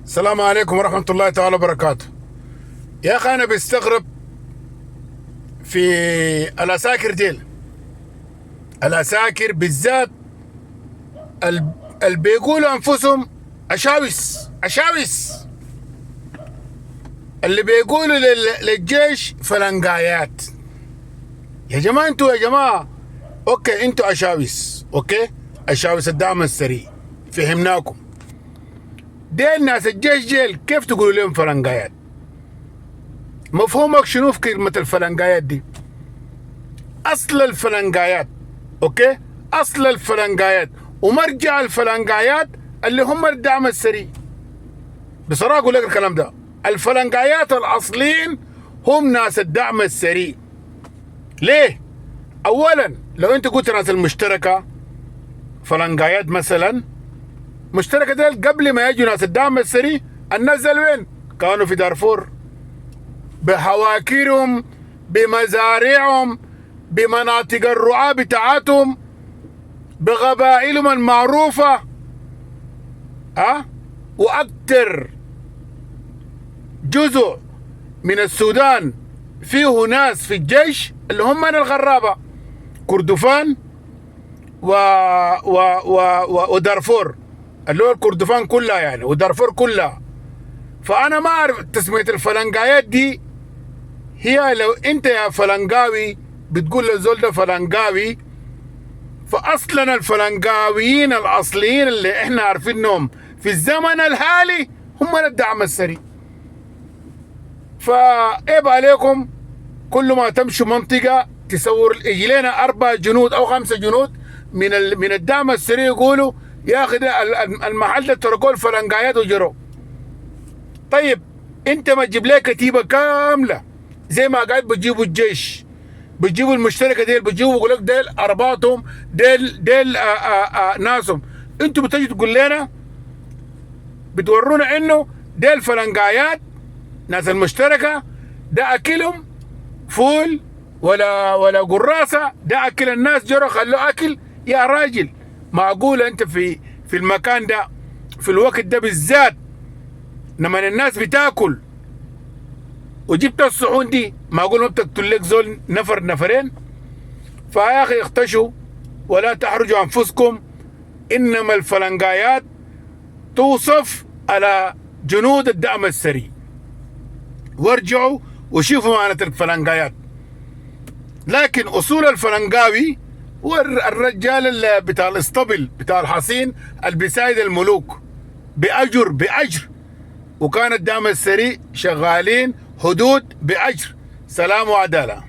السلام عليكم ورحمة الله تعالى وبركاته. يا أخي أنا بستغرب في العساكر ديل، العساكر بالذات اللي بيقولوا أنفسهم أشاوس أشاوس، اللي بيقولوا للجيش فلنقايات. يا جماعة انتوا يا جماعة اوكي، انتوا أشاوس، اوكي أشاوس الدعم السريع، فهمناكم. ديل ناس الجيش ديل كيف تقولوا لهم فلنقايات؟ مفهومك شنو في كلمة الفلنقايات دي؟ أصل الفلنقايات، اوكي، أصل الفلنقايات ومرجع الفلنقايات اللي هم الدعم السريع. بصراحة أقول لك الكلام ده، الفلنقايات الأصلين هم ناس الدعم السريع. ليه؟ أولا لو أنت قلت ناس المشتركة فلنقايات مثلا، مشتركة ديل قبل ما يجوا ناس الدعم السريع الناس ديل وين؟ كانوا في دارفور بحواكرهم، بمزارعهم، بمناطق الرعاة بتاعتهم، بقبائلهم المعروفة. وأكتر جزء من السودان فيه ناس في الجيش اللي هم من الغرابة، كردفان ودارفور، اللي هو الكردفان كلها يعني ودارفور كلها. فأنا ما أعرف تسمية الفلنقايات دي هي، لو أنت يا فلنقاوي بتقول للزول ده فلنقاوي، فأصلا الفلنقاويين الأصليين اللي إحنا عارفينهم في الزمن الحالي هم الدعم السريع. فعيب عليكم كل ما تمشوا منطقة تصور يجي لنا 4 جنود أو 5 جنود من الدعم السريع يقولوا يا أخي ده المحل ده تركوا الفلنقايات وجروا. طيب أنت ما تجيب لي كتيبة كاملة زي ما قاعد بتجيبوا الجيش، بتجيبوا المشتركة ديل، بتجيبوا بقول لك ديل أرباطهم، ديل ناسهم. أنتوا بتجي تقول لنا، بتورونا إنه ديل فلنقايات ناس المشتركة، ده أكلهم فول ولا قراصة، ده أكل الناس جرى خلوه أكل. يا راجل معقول أنت في المكان ده في الوقت ده بالذات لما الناس بتاكل وجبت الصحون دي، معقول ما بتقتل لك زول نفر نفرين؟ فيا أخي اختشوا ولا تحرجوا أنفسكم، إنما الفلنقايات توصف على جنود الدعم السريع. وارجعوا وشوفوا معنى الفلنقايات. لكن اصول الفلنقاوي هو الرجال اللي بتاع الاسطبل بتاع الحصين اللي بيساعد الملوك باجر، وكان الدعم السريع شغالين حدود باجر. سلام وعداله.